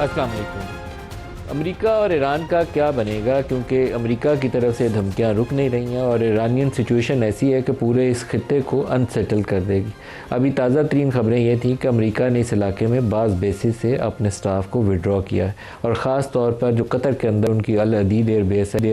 अस्सलाम वालेकुम। अमेरिका और ईरान का क्या बनेगा, क्योंकि अमेरिका की तरफ से धमकियां रुक नहीं रही हैं और ईरानियन सिचुएशन ऐसी है कि पूरे इस खत्ते को अनसेटल कर देगी। अभी ताज़ा तरीन ख़बरें ये थी कि अमेरिका ने इस इलाके में बाज़ बेसिस से अपने स्टाफ को विड्रॉ किया है और ख़ास तौर पर जो कतर के अंदर उनकी अल अदीद एयर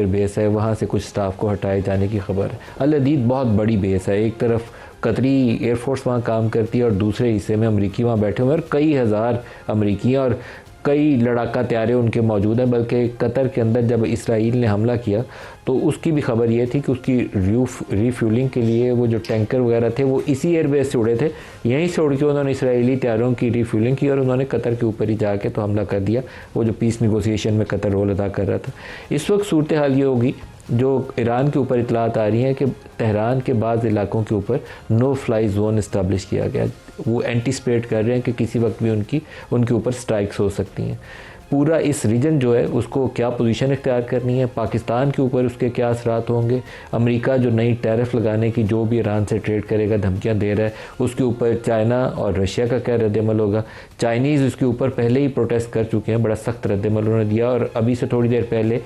बेस है वहाँ से कुछ स्टाफ को हटाए जाने की खबर है। अल अदीद बहुत बड़ी बेस है, एक तरफ कतरी एयरफोर्स वहाँ काम करती है और दूसरे हिस्से में अमरीकी वहाँ बैठे हुए हैं और कई हज़ार अमरीकी और कई लड़ाका तैयारे उनके मौजूद हैं। बल्कि कतर के अंदर जब इसराइल ने हमला किया तो उसकी भी खबर ये थी कि उसकी रीफ्यूलिंग के लिए वो जो टैंकर वगैरह थे वो इसी एयरबेस से उड़े थे। यहीं से उड़ के उन्होंने इसराइली तैयारों की रीफ्यूलिंग की और उन्होंने कतर के ऊपर ही जाके तो हमला कर दिया, वो जो पीस निगोसिएशन में कतर रोल अदा कर रहा था। इस वक्त सूरत हाल ये होगी, जो ईरान के ऊपर इतलात आ रही हैं कि तेहरान के बाज़ इलाकों के ऊपर नो फ्लाई जोन इस्टेब्लिश किया गया। वो एंटीसिपेट कर रहे हैं कि किसी वक्त भी उनके ऊपर स्ट्राइक्स हो सकती हैं। पूरा इस रीजन जो है उसको क्या पोजीशन इख्तियार करनी है, पाकिस्तान के ऊपर उसके क्या असरात होंगे, अमेरिका जो नई टैरिफ लगाने की जो भी ईरान से ट्रेड करेगा धमकियां दे रहा है, उसके ऊपर चाइना और रशिया का क्या रद्दमल होगा। चाइनीज़ उसके ऊपर पहले ही प्रोटेस्ट कर चुके हैं, बड़ा सख्त रद्दमल उन्होंने दिया और अभी से थोड़ी देर पहले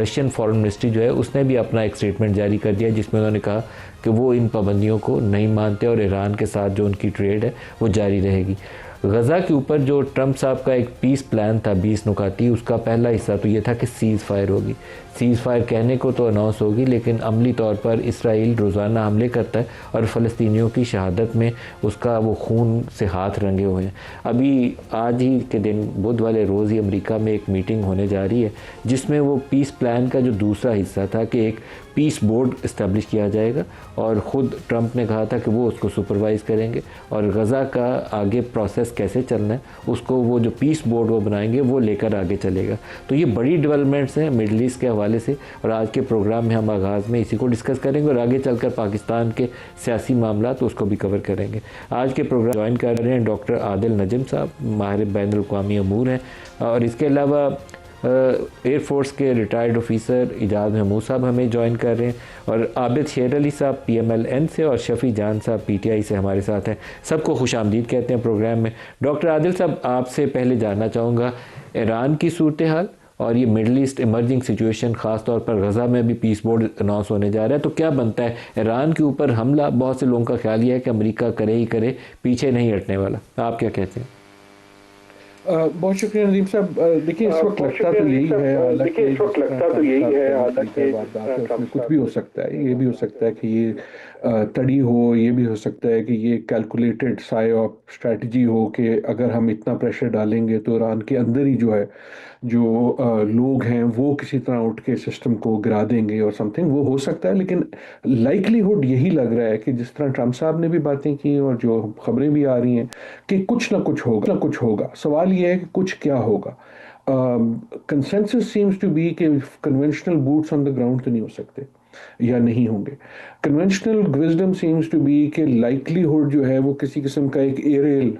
रशियन फॉरेन मिनिस्ट्री जो है उसने भी अपना एक स्टेटमेंट जारी कर दिया जिसमें उन्होंने कहा कि वो इन पाबंदियों को नहीं मानते और ईरान के साथ जो उनकी ट्रेड है वो जारी रहेगी। गज़ा के ऊपर जो ट्रंप साहब का एक पीस प्लान था 20 नुकाती, उसका पहला हिस्सा तो ये था कि सीज़ फायर होगी। सीज़ फायर कहने को तो अनाउंस होगी लेकिन अमली तौर पर इसराइल रोज़ाना हमले करता है और फ़लस्तीनियों की शहादत में उसका वो खून से हाथ रंगे हुए हैं। अभी आज ही के दिन बुध वाले रोज़ ही अमेरिका में एक मीटिंग होने जा रही है जिसमें वो पीस प्लान का जो दूसरा हिस्सा था कि एक पीस बोर्ड इस्टेब्लिश किया जाएगा और ख़ुद ट्रंप ने कहा था कि वो उसको सुपरवाइज़ करेंगे और गज़ा का आगे प्रोसेस कैसे चलना है उसको वो जो पीस बोर्ड वो बनाएंगे वो लेकर आगे चलेगा। तो ये बड़ी डेवलपमेंट्स हैं मिडल ईस्ट के हवाले से और आज के प्रोग्राम में हम आगाज़ में इसी को डिस्कस करेंगे और आगे चलकर पाकिस्तान के सियासी मामला तो उसको भी कवर करेंगे। आज के प्रोग्राम ज्वाइन कर रहे हैं डॉक्टर आदिल नजम साहब, माहिर बैनुल-अक़वामी अमूर हैं और इसके अलावा एयरफोर्स के रिटायर्ड ऑफिसर इजाज़ महमूद साहब हमें ज्वाइन कर रहे हैं और आबिद शेर अली साहब PMLN से और शफ़ी जान साहब PTI से हमारे साथ हैं। सबको खुश आमदीद कहते हैं प्रोग्राम में। डॉक्टर आदिल साहब, आपसे पहले जानना चाहूँगा ईरान की सूरत हाल और ये मिडल ईस्ट इमर्जिंग सिचुएशन, ख़ास तौर पर गज़ा में भी पीस बोर्ड अनाउंस होने जा रहा है, तो क्या बनता है ईरान के ऊपर हमला? बहुत से लोगों का ख्याल ये है कि अमेरिका करे ही करे, पीछे नहीं हटने वाला। आप क्या कहते हैं? बहुत शुक्रिया नदीम साहब। देखिए, इस वक्त लगता तो यही है, हालांकि उसमें कुछ भी हो सकता है। ये भी हो सकता है कि ये तड़ी हो, ये भी हो सकता है कि ये कैलकुलेटेड साइऑप स्ट्रैटेजी हो कि अगर हम इतना प्रेशर डालेंगे तो ईरान के अंदर ही जो लोग हैं वो किसी तरह उठ के सिस्टम को गिरा देंगे और समथिंग, वो हो सकता है। लेकिन लाइकलीहुड यही लग रहा है कि जिस तरह ट्रंप साहब ने भी बातें की और जो खबरें भी आ रही हैं कि कुछ ना कुछ होगा। सवाल ये है कि कुछ क्या होगा। कंसेंसस सीम्स टू बी कि conventional boots on the ground तो नहीं हो सकते या नहीं होंगे। Conventional wisdom seems to be कि लाइकलीहुड जो है वो किसी किस्म का एक एरियल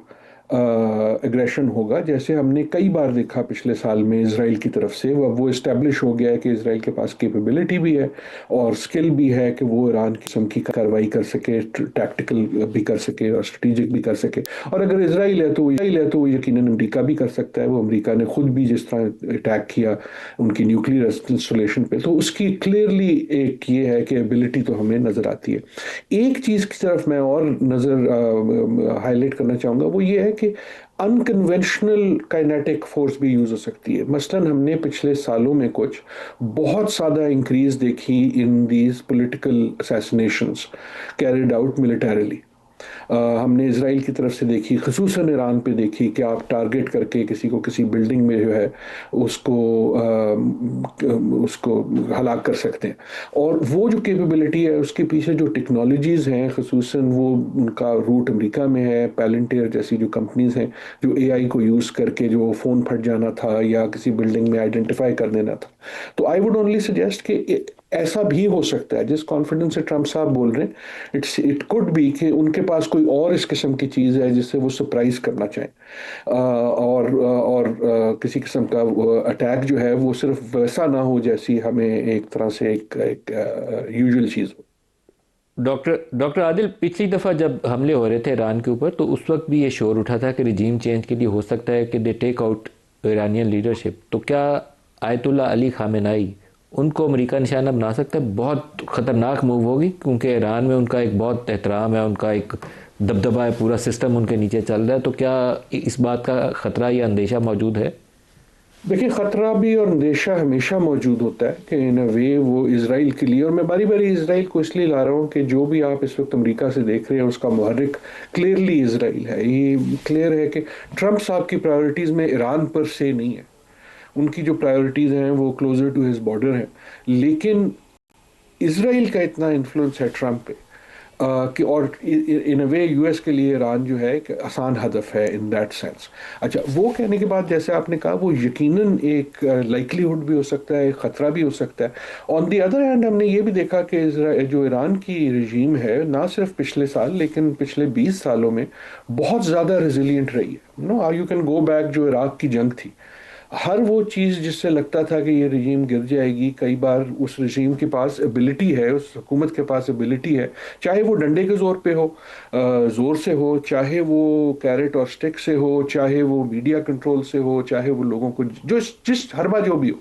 एग्रेशन होगा, जैसे हमने कई बार देखा पिछले साल में इजराइल की तरफ से। वो इस्टेब्लिश हो गया है कि इजराइल के पास कैपेबिलिटी भी है और स्किल भी है कि वो ईरान किस्म की कार्रवाई कर सके, टैक्टिकल भी कर सके और स्ट्रेटेजिक भी कर सके। और अगर इजराइल है तो यकीनन अमेरिका भी कर सकता है। वो अमेरिका ने खुद भी जिस तरह अटैक किया उनकी न्यूक्लियर इंस्टॉलेशन पे, तो उसकी क्लियरली एक ये है कि एबिलिटी तो हमें नज़र आती है। एक चीज़ की तरफ मैं और नज़र हाईलाइट करना चाहूँगा, वो ये है कि अनकन्वेंशनल काइनेटिक फोर्स भी यूज हो सकती है। मसलन हमने पिछले सालों में कुछ बहुत ज़्यादा इंक्रीज देखी in these political assassinations carried out militarily. हमने इसराइल की तरफ से देखी, ख़ुसूसन ईरान पे देखी कि आप टारगेट करके किसी को किसी बिल्डिंग में जो है उसको हलाक कर सकते हैं। और वो जो कैपेबिलिटी है उसके पीछे जो टेक्नोलॉजीज़ हैं, ख़ुसूसन वो उनका रूट अमेरिका में है। पैलेंटियर जैसी जो कंपनीज़ हैं जो AI को यूज़ करके जो फ़ोन फट जाना था या किसी बिल्डिंग में आइडेंटिफाई कर देना था। तो आई वुड ओनली सजेस्ट कि ऐसा भी हो सकता है, जिस कॉन्फिडेंस से ट्रंप साहब बोल रहे हैं, इट कुड बी कि उनके पास कोई और इस किस्म की चीज़ है जिससे वो सरप्राइज करना चाहें और किसी किस्म का अटैक जो है वो सिर्फ वैसा ना हो जैसी हमें एक तरह से एक यूजुअल चीज़ हो। डॉक्टर आदिल, पिछली दफ़ा जब हमले हो रहे थे ईरान के ऊपर तो उस वक्त भी ये शोर उठा था कि रिजीम चेंज के लिए हो सकता है कि they take out Iranian leadership, तो क्या आयतुल्ला अली खामेनाई उनको अमेरिका निशाना बना सकता है? बहुत ख़तरनाक मूव होगी, क्योंकि ईरान में उनका एक बहुत एहतराम है, उनका एक दबदबा है, पूरा सिस्टम उनके नीचे चल रहा है। तो क्या इस बात का ख़तरा या अंदेशा मौजूद है? देखिए, खतरा भी और अंदेशा हमेशा मौजूद होता है कि इन अ वे वो इसराइल के लिए, और मैं बारी बारी इसराइल को इसलिए ला रहा हूँ कि जो भी आप इस वक्त अमेरिका से देख रहे हैं उसका मुहर्रिक क्लियरली इसराइल है। ये क्लियर है कि ट्रंप साहब की प्रायोरिटीज़ में ईरान पर से नहीं है, उनकी जो प्रायोरिटीज़ हैं वो क्लोजर टू हिज बॉर्डर हैं। लेकिन इसराइल का इतना इन्फ्लुएंस है ट्रंप पे कि, और इन अ वे यूएस के लिए ईरान जो है एक आसान हदफ है इन दैट सेंस। अच्छा, वो कहने के बाद जैसे आपने कहा, वो यकीनन एक लाइकलीहुड भी हो सकता है, एक ख़तरा भी हो सकता है। ऑन द अदर हैंड हमने ये भी देखा कि जो ईरान की रजीम है, ना सिर्फ पिछले साल लेकिन पिछले 20 सालों में बहुत ज़्यादा रेजिलियंट रही है। No, you can go back, जो इराक की जंग थी, हर वो चीज़ जिससे लगता था कि ये रजीम गिर जाएगी, कई बार उस रजीम के पास एबिलिटी है, उस हुकूमत के पास एबिलिटी है, चाहे वो डंडे के ज़ोर पे हो, ज़ोर से हो, चाहे वो कैरेट और स्टिक से हो, चाहे वो मीडिया कंट्रोल से हो, चाहे वो लोगों को जो जिस हर बार जो भी हो,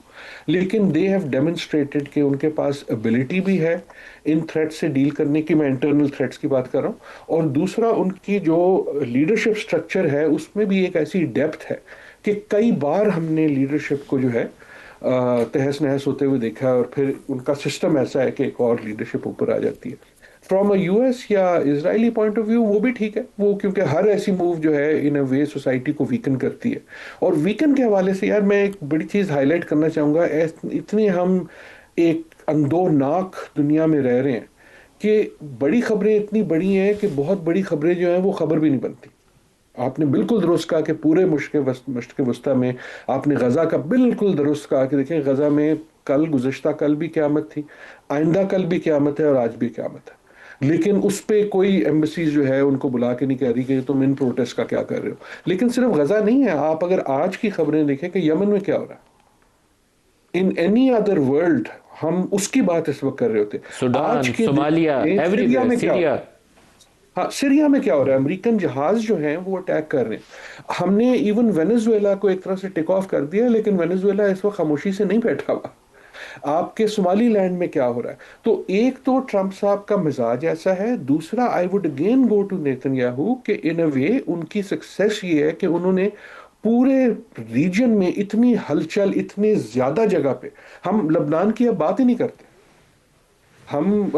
लेकिन दे हैव डेमोन्स्ट्रेटेड कि उनके पास एबिलिटी भी है इन थ्रेट से डील करने की। मैं इंटरनल थ्रेट्स की बात कर रहा हूँ। और दूसरा, उनकी जो लीडरशिप स्ट्रक्चर है उसमें भी एक ऐसी डेप्थ है कि कई बार हमने लीडरशिप को जो है तहस नहस होते हुए देखा है, और फिर उनका सिस्टम ऐसा है कि एक और लीडरशिप ऊपर आ जाती है। फ्रॉम अ यूएस या इजरायली पॉइंट ऑफ व्यू वो भी ठीक है, वो क्योंकि हर ऐसी मूव जो है इन अ वे सोसाइटी को वीकन करती है। और वीकन के हवाले से यार मैं एक बड़ी चीज़ हाईलाइट करना चाहूँगा, इतने हम एक अंदोनाक दुनिया में रह रहे हैं कि बड़ी खबरें इतनी बड़ी हैं कि बहुत बड़ी खबरें जो हैं वो खबर भी नहीं बनती। आपने बिल्कुल दुरुस्त कहा कि पूरे मुश्क वस्ता में आपने गज़ा का बिल्कुल दुरुस्त कहा कि देखें, गज़ा में कल, गुज़श्ता कल भी क़यामत थी, आइंदा कल भी क़यामत है, और आज भी क़यामत है। लेकिन उस पे कोई एम्बेसीज जो है उनको बुला के नहीं कह रही कि तुम इन प्रोटेस्ट का क्या कर रहे हो। लेकिन सिर्फ गज़ा नहीं है, आप अगर आज की खबरें देखें कि यमन में क्या हो रहा है, इन एनी अदर वर्ल्ड हम उसकी बात इस वक्त कर रहे होते। आज सूडान, के दिन सोमालिया, में सीरिया एवरीवेयर, में क्या हो रहा सीरिया। है? हाँ, सीरिया में क्या हो रहा है? अमेरिकन जहाज जो हैं वो अटैक कर रहे हैं। हमने इवन वेनेजुएला को एक तरह से टेक ऑफ कर दिया, लेकिन वेनेजुएला इस वक्त खामोशी से नहीं बैठा हुआ। आपके सोमाली लैंड में क्या हो रहा है? तो एक तो ट्रंप साहब का मिजाज ऐसा है, दूसरा I would again go to Netanyahu कि इन अ वे उनकी सक्सेस ये है कि उन्होंने पूरे रीजन में इतनी हलचल, इतनी ज्यादा जगह पे, हम लबनान की अब बात ही नहीं करते, हम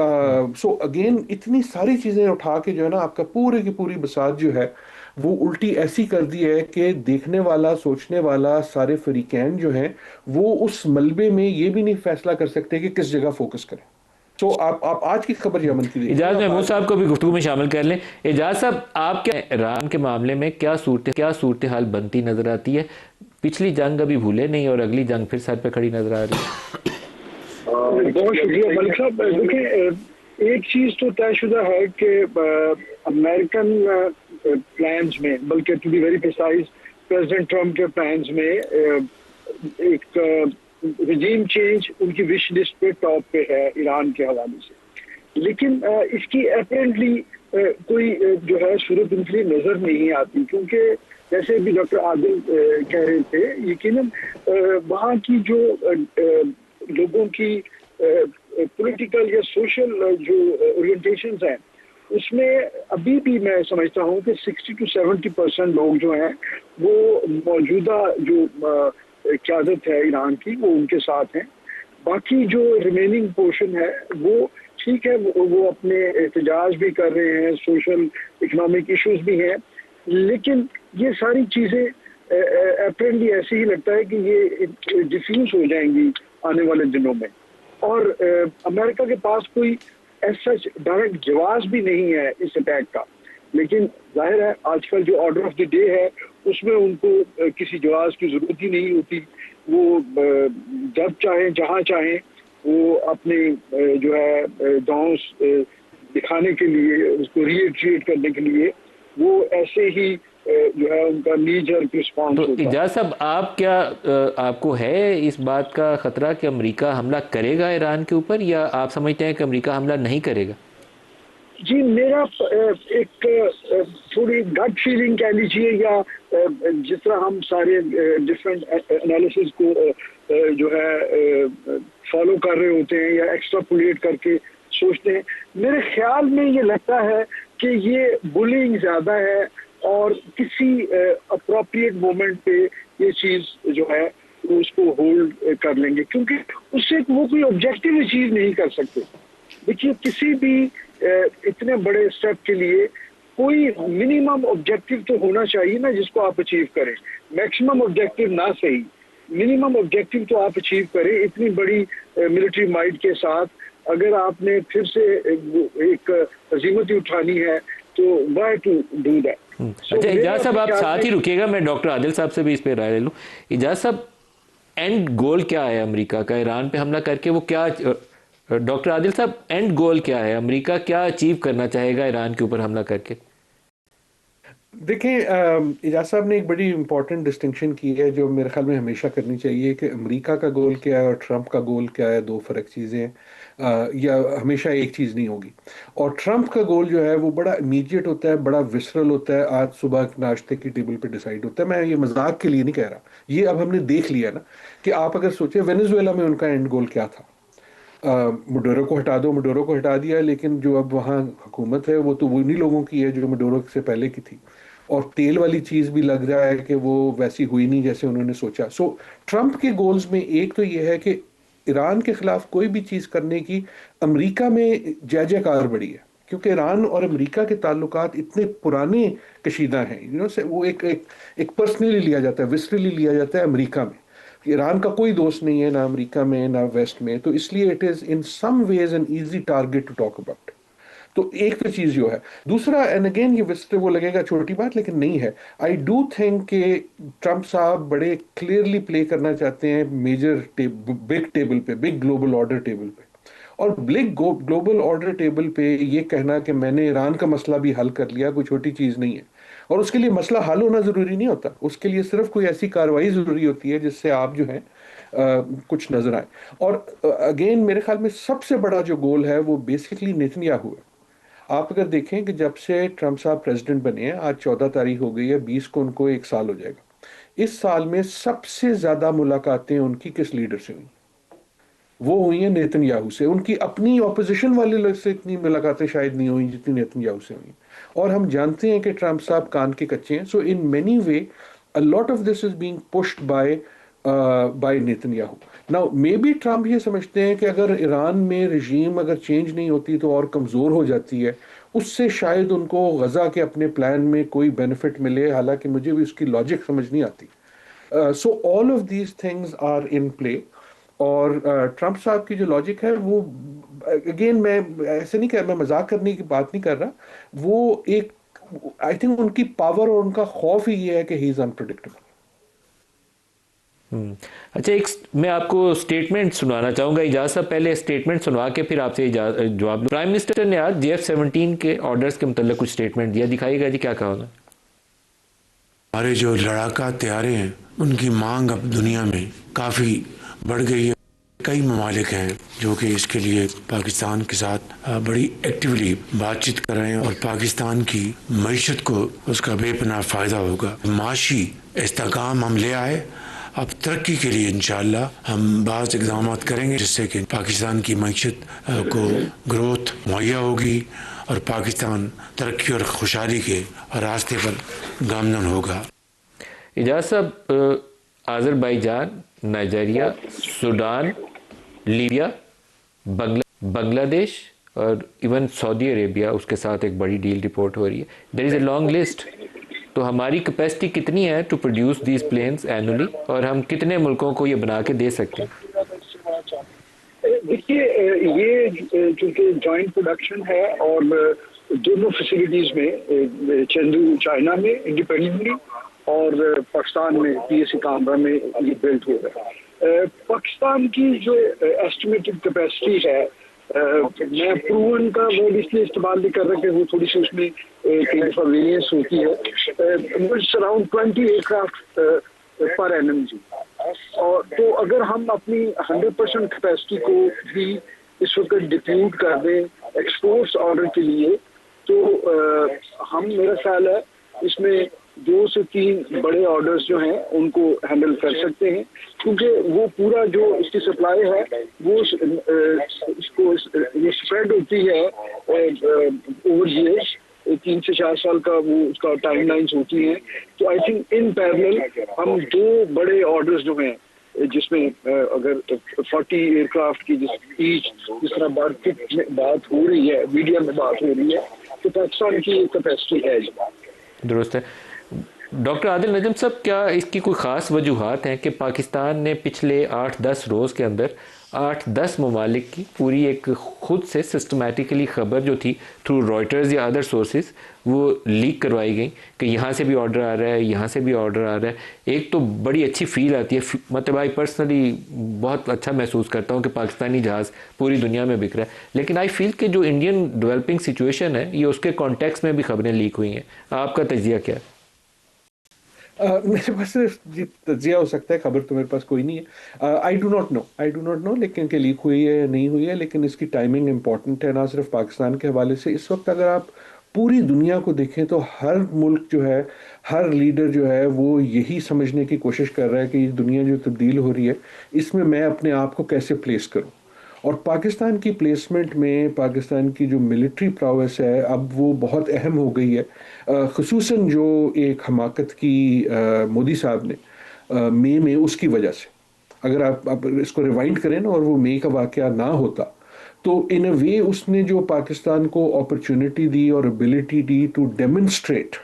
सो अगेन इतनी सारी चीजें उठा के जो है ना, आपका पूरे की पूरी बसात जो है वो उल्टी ऐसी कर दी है कि देखने वाला, सोचने वाला, सारे फरीकैन जो हैं वो उस मलबे में ये भी नहीं फैसला कर सकते कि किस जगह फोकस करें। तो आप आज की खबर यमन की देखिए, एजाज आप महमूद आज साहब को भी गुफ्तगू में शामिल कर लें। एजाज साहब, आप क्या ईरान के मामले में क्या सूरत हाल बनती नजर आती है? पिछली जंग अभी भूले नहीं और अगली जंग फिर सर पे खड़ी नजर आ रही है। बहुत शुक्रिया मलिक साहब। देखिए, एक चीज तो तयशुदा है कि अमेरिकन प्लान्स में, बल्कि to be very precise president Trump के प्लान्स में एक रिजीम चेंज उनकी विश लिस्ट पे टॉप पे है ईरान के हवाले से। लेकिन इसकी अपेरेंटली कोई जो है सूरत उनके नजर नहीं आती, क्योंकि जैसे भी डॉक्टर आदिल कह रहे थे, यकीनन वहाँ की जो लोगों की पॉलिटिकल या सोशल जो ओरिएंटेशंस हैं, उसमें अभी भी मैं समझता हूँ कि 60 to 70% लोग जो हैं वो मौजूदा जो क़यादत है ईरान की, वो उनके साथ हैं। बाकी जो रिमेनिंग पोर्शन है वो ठीक है, वो अपने एहतजाज भी कर रहे हैं, सोशल इकोनॉमिक इश्यूज भी हैं, लेकिन ये सारी चीज़ें अपेरेंटली ऐसे ही लगता है कि ये डिफ्यूज हो जाएंगी आने वाले दिनों में। और अमेरिका के पास कोई ऐसा डायरेक्ट जवाब भी नहीं है इस अटैक का, लेकिन जाहिर है आजकल जो ऑर्डर ऑफ द डे है उसमें उनको किसी जवाब की ज़रूरत ही नहीं होती। वो जब चाहें, जहाँ चाहें, वो अपने जो है दांव दिखाने के लिए, उसको रीइटरेट करने के लिए, वो ऐसे ही जो है उनका नीजर रिस्पॉन्स तो होता है। एजाज साहब, आप क्या आपको है इस बात का खतरा कि अमेरिका हमला करेगा ईरान के ऊपर, या आप समझते हैं कि अमेरिका हमला नहीं करेगा? जी मेरा एक थोड़ी गट फीलिंग कह लीजिए, या जिस तरह हम सारे डिफरेंट एनालिसिस को जो है फॉलो कर रहे होते हैं या एक्स्ट्रापोलेट करके सोचते हैं, मेरे ख्याल में ये लगता है कि ये बुलिंग ज़्यादा है और किसी अप्रोप्रिएट मोमेंट पे ये चीज़ जो है वो उसको होल्ड कर लेंगे, क्योंकि उससे वो कोई ऑब्जेक्टिव अचीव नहीं कर सकते। देखिए किसी भी इतने बड़े स्टेप के लिए कोई मिनिमम ऑब्जेक्टिव तो होना चाहिए ना जिसको आप अचीव करें। मैक्सिमम ऑब्जेक्टिव ना सही, मिनिमम ऑब्जेक्टिव तो आप अचीव करें। इतनी बड़ी मिलिट्री माइट के साथ अगर आपने फिर से एक अजीमत उठानी है तो वाई टू डू दैट। अच्छा इजाज साहब आप साथ ही रुकिएगा, मैं डॉक्टर आदिल साहब से भी इस पे राय ले लूँ। इजाज साहब एंड गोल क्या है अमेरिका का ईरान पे हमला करके? वो क्या डॉक्टर आदिल साहब एंड गोल क्या है? अमेरिका क्या अचीव करना चाहेगा ईरान के ऊपर हमला करके? देखिए इजाज साहब ने एक बड़ी इंपॉर्टेंट डिस्टिंक्शन की है जो मेरे ख्याल में हमेशा करनी चाहिए कि अमेरिका का गोल क्या है और ट्रंप का गोल क्या है, दो फर्क चीज़ें हैं। या हमेशा एक चीज़ नहीं होगी। और ट्रंप का गोल जो है वो बड़ा इमीडिएट होता है, बड़ा विसरल होता है, आज सुबह के नाश्ते की टेबल पे डिसाइड होता है। मैं ये मजाक के लिए नहीं कह रहा, ये अब हमने देख लिया ना कि आप अगर सोचे वेनेजुएला में उनका एंड गोल क्या था। मडोरो को हटा दो, मडोरो को हटा दिया, लेकिन जो अब वहाँ हुकूमत है वो तो उन्हीं लोगों की है जो मडोरो से पहले की थी। और तेल वाली चीज़ भी लग रहा है कि वो वैसी हुई नहीं जैसे उन्होंने सोचा। सो ट्रंप के गोल्स में एक तो ये है कि ईरान के खिलाफ कोई भी चीज़ करने की अमेरिका में जय जयकार बड़ी है, क्योंकि ईरान और अमेरिका के ताल्लुकात इतने पुराने कशीदा हैं। वो एक पर्सनली लिया जाता है, विसरली लिया जाता है अमेरिका में। ईरान का कोई दोस्त नहीं है ना अमेरिका में ना वेस्ट में, तो इसलिए it is in some ways an easy target to talk about. तो एक तो चीज जो है, दूसरा एंड अगेन ये विस्तर वो लगेगा छोटी बात लेकिन नहीं है। आई डू थिंक कि ट्रंप साहब बड़े क्लियरली प्ले करना चाहते हैं मेजर बिग टेबल पे, बिग ग्लोबल ऑर्डर टेबल पे। और बिग ग्लोबल ऑर्डर टेबल पे ये कहना कि मैंने ईरान का मसला भी हल कर लिया कोई छोटी चीज नहीं है। और उसके लिए मसला हल होना जरूरी नहीं होता, उसके लिए सिर्फ कोई ऐसी कार्रवाई जरूरी होती है जिससे आप जो है कुछ नजर आए। और अगेन मेरे ख्याल में सबसे बड़ा जो गोल है वो बेसिकली नेतन्याहू है। आप अगर देखें कि जब से ट्रंप साहब प्रेसिडेंट बने हैं, आज 14 तारीख हो गई है, 20 को उनको एक साल हो जाएगा। इस साल में सबसे ज्यादा मुलाकातें उनकी किस लीडर से हुई? वो हुई हैं नेतन्याहू से। उनकी अपनी ऑपोजिशन वाले लोग से इतनी मुलाकातें शायद नहीं हुई जितनी नेतन्याहू से हुई। और हम जानते हैं कि ट्रंप साहब कान के कच्चे हैं। So in many way a lot of this is being pushed by Netanyahu. Now maybe Trump ये समझते हैं कि अगर ईरान में रजीम अगर चेंज नहीं होती तो और कमज़ोर हो जाती है, उससे शायद उनको गज़ा के अपने प्लान में कोई बेनिफिट मिले। हालांकि मुझे भी उसकी लॉजिक समझ नहीं आती। So all of these things are in play. और ट्रंप साहब की जो लॉजिक है वो अगेन मैं ऐसे नहीं कर, मैं मजाक करने की बात नहीं कर रहा। वो एक आई थिंक उनकी पावर और उनका खौफ ही ये है कि ही इज अनप्रेडिक्टेबल। अच्छा एक मैं आपको स्टेटमेंट सुनाना चाहूंगा इजाज साहब, पहले स्टेटमेंट सुनवा के फिर आपसे जवाब। प्राइम मिनिस्टर ने आज JF-17 के ऑर्डर्स के मतलब कुछ स्टेटमेंट दिया, दिखाइएगा जी क्या कहा होगा। हमारे जो लड़ाका तैयारे हैं उनकी मांग अब दुनिया में काफ़ी बढ़ गई है। कई ममालिक हैं जो कि इसके लिए पाकिस्तान के साथ बड़ी एक्टिवली बातचीत कर रहे हैं और पाकिस्तान की मईशत को उसका बेपनाह फ़ायदा होगा। माशी इस्तेहकाम हम ले आए, अब तरक्की के लिए इंशाअल्लाह हम बाज़ इक़दाम करेंगे जिससे कि पाकिस्तान की मईशत को ग्रोथ मुहैया होगी और पाकिस्तान तरक्की और खुशहाली के रास्ते पर गामजन होगा। इजाज साहब Azerbaijan, Nigeria, Sudan, Libya, Bangladesh और इवन सऊदी अरेबिया उसके साथ एक बड़ी डील रिपोर्ट हो रही है। There is a long list. तो हमारी कैपेसिटी कितनी है to produce these planes annually, और हम कितने मुल्कों को ये बना के दे सकते हैं? देखिए ये चूंकि जॉइंट प्रोडक्शन है और दोनों फैसिलिटीज में, चंदू चाइना में इंडिपेंडेंटली और पाकिस्तान में PSC कामरा में ये बिल्ड हो रहा है। पाकिस्तान की जो एस्टिमेटेड कैपेसिटी है, मैं प्रूवन का वर्ड इसलिए इस्तेमाल नहीं कर रहा कि वो थोड़ी सी उसमें कई दफा वेरियंस होती है, अराउंड 20 एयरक्राफ्ट पर एनम जी। और तो अगर हम अपनी 100% कैपेसिटी को भी इस वक्त डिप्यूट कर दें एक्सपोर्ट्स ऑर्डर के लिए, तो हम, मेरा ख्याल है इसमें 2 से 3 बड़े ऑर्डर्स जो हैं उनको हैंडल कर सकते हैं, क्योंकि वो पूरा जो इसकी सप्लाई है वो इसको ये स्प्रेड होती है ओवर ईयर्स, 3 से 4 साल का वो उसका टाइमलाइंस होती हैं। तो आई थिंक इन पैरेलल हम 2 बड़े ऑर्डर्स जो हैं, जिसमें अगर 40 एयरक्राफ्ट की जिस तरह बात हो रही है, मीडिया में बात हो रही है, तो पाकिस्तान की कैपेसिटी है। दुरुस्त है। डॉक्टर आदिल नजम साहब, क्या इसकी कोई ख़ास वजूहात हैं कि पाकिस्तान ने पिछले 8-10 रोज़ के अंदर 8-10 ममालिक की पूरी एक ख़ुद से सिस्टमेटिकली ख़बर जो थी थ्रू रॉयटर्स या अदर सोर्सेज वो लीक करवाई गई कि यहाँ से भी ऑर्डर आ रहा है, यहाँ से भी ऑर्डर आ रहा है। एक तो बड़ी अच्छी फ़ील आती है, मतलब आई पर्सनली बहुत अच्छा महसूस करता हूँ कि पाकिस्तानी जहाज़ पूरी दुनिया में बिक रहा है, लेकिन आई फील कि जो इंडियन डेवलपिंग सिचुएशन है ये उसके कॉन्टेक्स्ट में भी खबरें लीक हुई हैं। आपका तजिया क्या है? मेरे पास सिर्फ तजिया हो सकता है, खबर तो मेरे पास कोई नहीं है। आई डू नॉट नो लेकिन कि लीक हुई है या नहीं हुई है, लेकिन इसकी टाइमिंग इंपॉर्टेंट है, ना सिर्फ पाकिस्तान के हवाले से। इस वक्त अगर आप पूरी दुनिया को देखें तो हर मुल्क जो है, हर लीडर जो है वो यही समझने की कोशिश कर रहा है कि ये दुनिया जो तब्दील हो रही है इसमें मैं अपने आप को कैसे प्लेस करूं। और पाकिस्तान की प्लेसमेंट में पाकिस्तान की जो मिलिट्री प्रावेस है अब वो बहुत अहम हो गई है, ख़ुसूसन जो एक हमाकत की मोदी साहब ने मई में, उसकी वजह से। अगर आप इसको रिवाइंड करें ना और वो मई का वाक़या ना होता तो इन अ वे उसने जो पाकिस्तान को अपॉर्चुनिटी दी और एबिलिटी दी टू डेमोन्स्ट्रेट,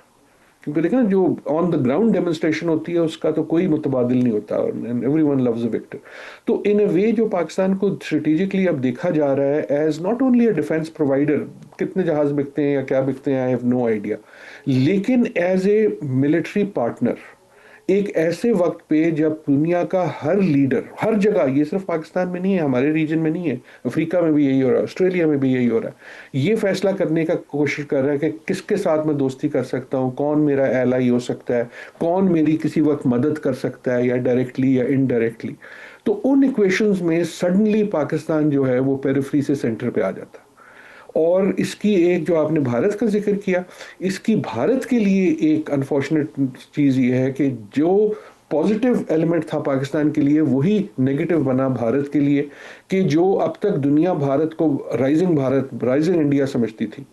क्योंकि देखा ना जो ऑन द ग्राउंड डेमोन्स्ट्रेशन होती है उसका तो कोई मुतबादिल नहीं होता, and everyone loves a victor. तो इन अ वे जो पाकिस्तान को स्ट्रेटेजिकली अब देखा जा रहा है as not only a defence provider, कितने जहाज बिकते हैं या क्या बिकते हैं आई हैव नो आइडिया, लेकिन एज ए मिलिट्री पार्टनर एक ऐसे वक्त पे जब दुनिया का हर लीडर हर जगह, ये सिर्फ पाकिस्तान में नहीं है, हमारे रीजन में नहीं है, अफ्रीका में भी यही हो रहा है, ऑस्ट्रेलिया में भी यही हो रहा है, ये फैसला करने का कोशिश कर रहा है कि किसके साथ मैं दोस्ती कर सकता हूँ, कौन मेरा एलाई हो सकता है, कौन मेरी किसी वक्त मदद कर सकता है या डायरेक्टली या इनडायरेक्टली। तो उन इक्वेशंस में सडनली पाकिस्तान जो है वो पेरिफेरी से सेंटर पे आ जाता है। और इसकी एक जो आपने भारत का जिक्र किया, इसकी भारत के लिए एक अनफॉर्चुनेट चीज़ ये है कि जो पॉजिटिव एलिमेंट था पाकिस्तान के लिए वही नेगेटिव बना भारत के लिए, कि जो अब तक दुनिया भारत को राइजिंग इंडिया समझती थी,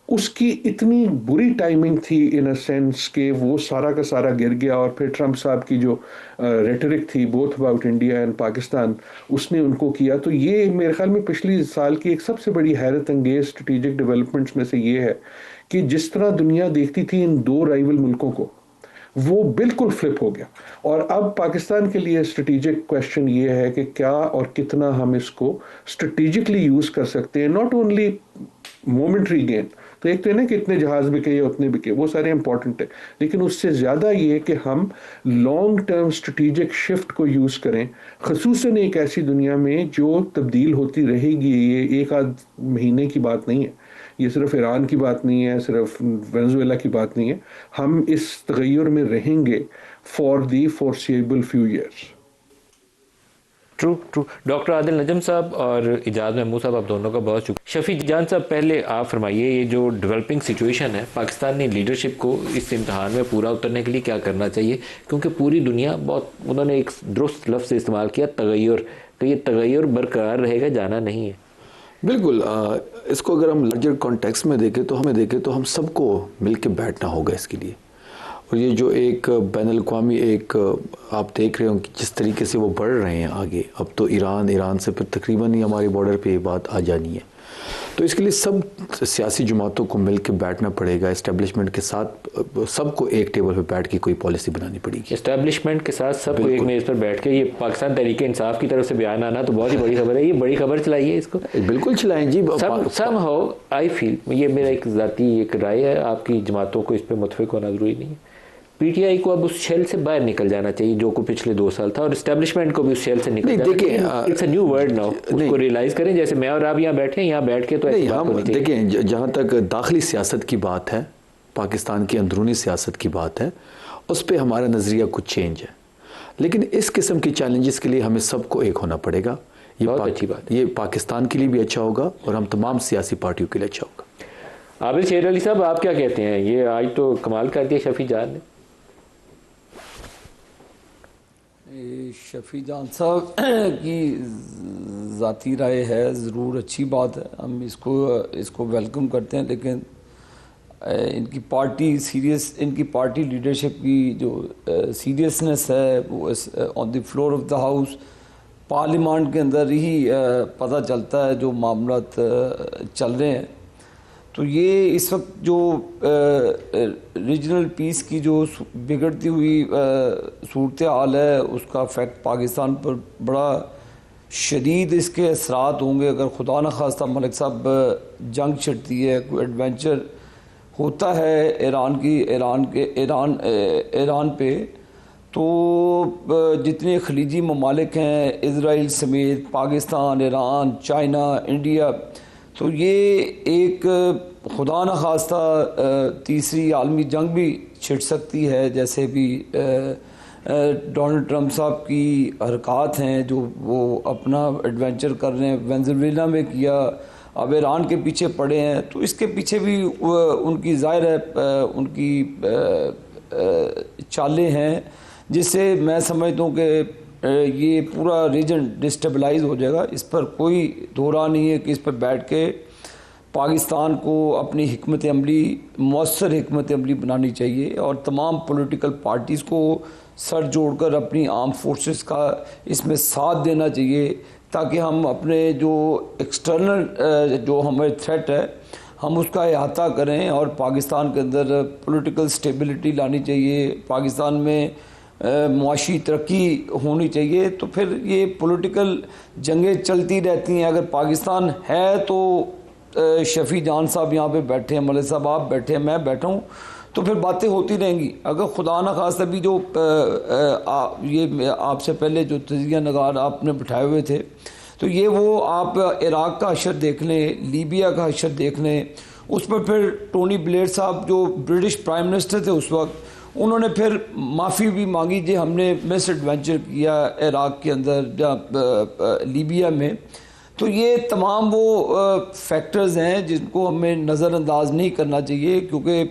उसकी इतनी बुरी टाइमिंग थी इन अ सेंस कि वो सारा का सारा गिर गया। और फिर ट्रंप साहब की जो रेटरिक थी both about India and Pakistan, उसने उनको किया। तो ये मेरे ख्याल में पिछली साल की एक सबसे बड़ी हैरत अंगेज स्ट्रेटेजिक डेवलपमेंट्स में से ये है कि जिस तरह दुनिया देखती थी इन 2 राइवल मुल्कों को, वो बिल्कुल फ्लिप हो गया। और अब पाकिस्तान के लिए स्ट्रेटेजिक क्वेश्चन ये है कि क्या और कितना हम इसको स्ट्रेटेजिकली यूज़ कर सकते हैं, नॉट ओनली मोमेंट्री गेन। तो एक तो है ना कि इतने जहाज बिके या उतने बिके, वो सारे इंपॉर्टेंट है, लेकिन उससे ज़्यादा ये कि हम लॉन्ग टर्म स्ट्रेटेजिक शिफ्ट को यूज़ करें, ख़ुसूसन एक ऐसी दुनिया में जो तब्दील होती रहेगी। ये एक आध महीने की बात नहीं है, ये सिर्फ ईरान की बात नहीं है, सिर्फ वेनेजुएला की बात नहीं है, हम इस तगय्युर में रहेंगे for the foreseeable few years. True. Doctor Adil Najam साहब और इजाज़ महमूद साहब, आप दोनों का बहुत शुक्रिया। शफी जान साहब, पहले आप फरमाइए, ये जो डेवलपिंग सिचुएशन है, पाकिस्तानी लीडरशिप को इस इम्तहान में पूरा उतरने के लिए क्या करना चाहिए? क्योंकि पूरी दुनिया बहुत, उन्होंने एक दुरुस्त लफ्ज़ से इस्तेमाल किया, तगय्युर, तो ये तगय्युर बरकरार रहेगा, जाना नहीं है। बिल्कुल। इसको अगर हम लार्जर कॉन्टेक्स्ट में देखें तो हम सबको मिल के बैठना होगा इसके लिए। और ये जो एक बैनुल-अक़वामी एक आप देख रहे हो कि जिस तरीके से वो बढ़ रहे हैं आगे, अब तो ईरान से फिर तकरीबन ही हमारे बॉर्डर पे ये बात आ जानी है। तो इसके लिए सब सियासी जमातों को मिल के बैठना पड़ेगा, इस्टेब्लिशमेंट के साथ सबको एक टेबल पे बैठ के कोई पॉलिसी बनानी पड़ेगी। इस्टेब्लिशमेंट के साथ सबको एक मेज़ पर बैठ के, ये पाकिस्तान तहरीक-ए-इंसाफ की तरफ से बयान आना तो बहुत ही बड़ी खबर है, ये बड़ी खबर चलाइए इसको। बिल्कुल चलाएं जी। somehow आई फील, ये मेरा एक ज़ाती एक राय है, आपकी जमातों को इस पर मुतफिक होना ज़रूरी नहीं है। पीटीआई को अब उस शेल से बाहर निकल जाना चाहिए जो को पिछले 2 साल था, और एस्टेब्लिशमेंट को भी उस शेल से निकल जाना चाहिए। It's a new word now, उसको रियलाइज करें। जैसे मैं और आप यहाँ बैठे हैं, यहाँ बैठ के तो ऐसी बात होनी चाहिए। देखिए, जहाँ तक दाखिली सियासत की बात है, पाकिस्तान की अंदरूनी सियासत की बात है, उस पर हमारा नज़रिया कुछ चेंज है, लेकिन इस किस्म की चैलेंजेस के लिए हमें सबको एक होना पड़ेगा। ये बहुत अच्छी बात, ये पाकिस्तान के लिए भी अच्छा होगा और हम तमाम सियासी पार्टियों के लिए अच्छा होगा। आबिद शेर अली साहब, आप क्या कहते हैं? ये आज तो कमाल कर दिया शफी जान ने। शफी जान साहब की ज़ाती राय है, ज़रूर अच्छी बात है, हम इसको वेलकम करते हैं, लेकिन इनकी पार्टी लीडरशिप की जो सीरियसनेस है वो on the floor of the house parliament के अंदर ही पता चलता है जो मामला चल रहे हैं। तो ये इस वक्त जो रीजनल पीस की जो बिगड़ती हुई सूरत हाल है उसका इफेक्ट पाकिस्तान पर बड़ा शदीद इसके असरात होंगे। अगर खुदा न खास्ता मलिक साहब जंग छिड़ती है, कोई एडवेंचर होता है ईरान पे, तो जितने खलीजी ममालिक हैं इज़राइल समेत, पाकिस्तान, ईरान, चाइना, इंडिया, तो ये एक खुदा न खास्ता तीसरी आलमी जंग भी छिड़ सकती है। जैसे भी डोनाल्ड ट्रंप साहब की हरकत हैं जो वो अपना एडवेंचर कर रहे हैं, वेनेजुएला में किया, अब ईरान के पीछे पड़े हैं, तो इसके पीछे भी उनकी ज़ाहिर है उनकी चालें हैं, जिससे मैं समझता हूँ कि ये पूरा रीजन डिस्टेबलाइज हो जाएगा। इस पर कोई दो राह नहीं है कि इस पर बैठ के पाकिस्तान को अपनी हिकमत अमली, मौसर हिकमत अमली बनानी चाहिए और तमाम पॉलिटिकल पार्टीज़ को सर जोड़कर अपनी आर्म फोर्सेस का इसमें साथ देना चाहिए, ताकि हम अपने जो एक्सटर्नल जो हमारे थ्रेट है हम उसका अहाता करें और पाकिस्तान के अंदर पॉलिटिकल स्टेबिलिटी लानी चाहिए, पाकिस्तान में मुआशी तरक्की होनी चाहिए। तो फिर ये पॉलिटिकल जंगें चलती रहती हैं। अगर पाकिस्तान है तो शफी जान साहब यहाँ पे बैठे हैं, मलिक साहब आप बैठे हैं, मैं बैठा हूँ, तो फिर बातें होती रहेंगी। अगर खुदा न खास्ता भी जो ये आपसे पहले जो तजिया नगार आपने बिठाए हुए थे, तो ये वो आप इराक़ का हशर देख लें, लीबिया का हशर देख लें, उस पर फिर टोनी ब्लेयर साहब जो ब्रिटिश प्राइम मिनिस्टर थे उस वक्त, उन्होंने फिर माफ़ी भी मांगी जी हमने मिस एडवेंचर किया इराक़ के अंदर या लीबिया में। तो ये तमाम वो फैक्टर्स हैं जिनको हमें नज़रअंदाज नहीं करना चाहिए, क्योंकि